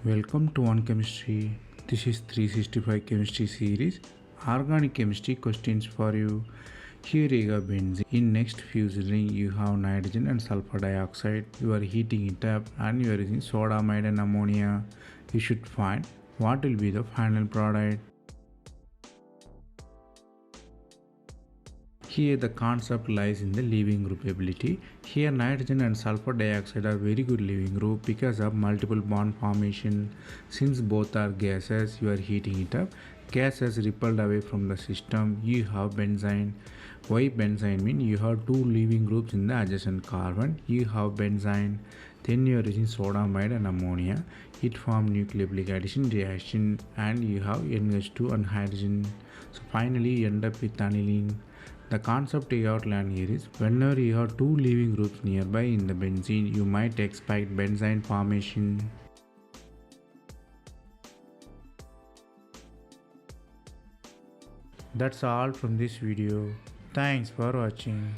Welcome to On Chemistry. This is 365 Chemistry series. Organic chemistry questions for you. Here you have benzene. In next fusion you have nitrogen and sulfur dioxide. You are heating it up and you are using soda, amide and ammonia. You should find what will be the final product. Here the concept lies in the leaving group ability. Here nitrogen and sulfur dioxide are very good leaving group because of multiple bond formation. Since both are gases, you are heating it up. Gas has repelled away from the system. You have benzene. Why benzene mean you have two leaving groups in the adjacent carbon. You have benzene. Then you are using sodamide and ammonia. It form nucleophilic addition reaction and you have NH2 and hydrogen. So finally you end up with aniline. The concept I outlined here is whenever you have two leaving groups nearby in the benzene, you might expect benzene formation. That's all from this video. Thanks for watching.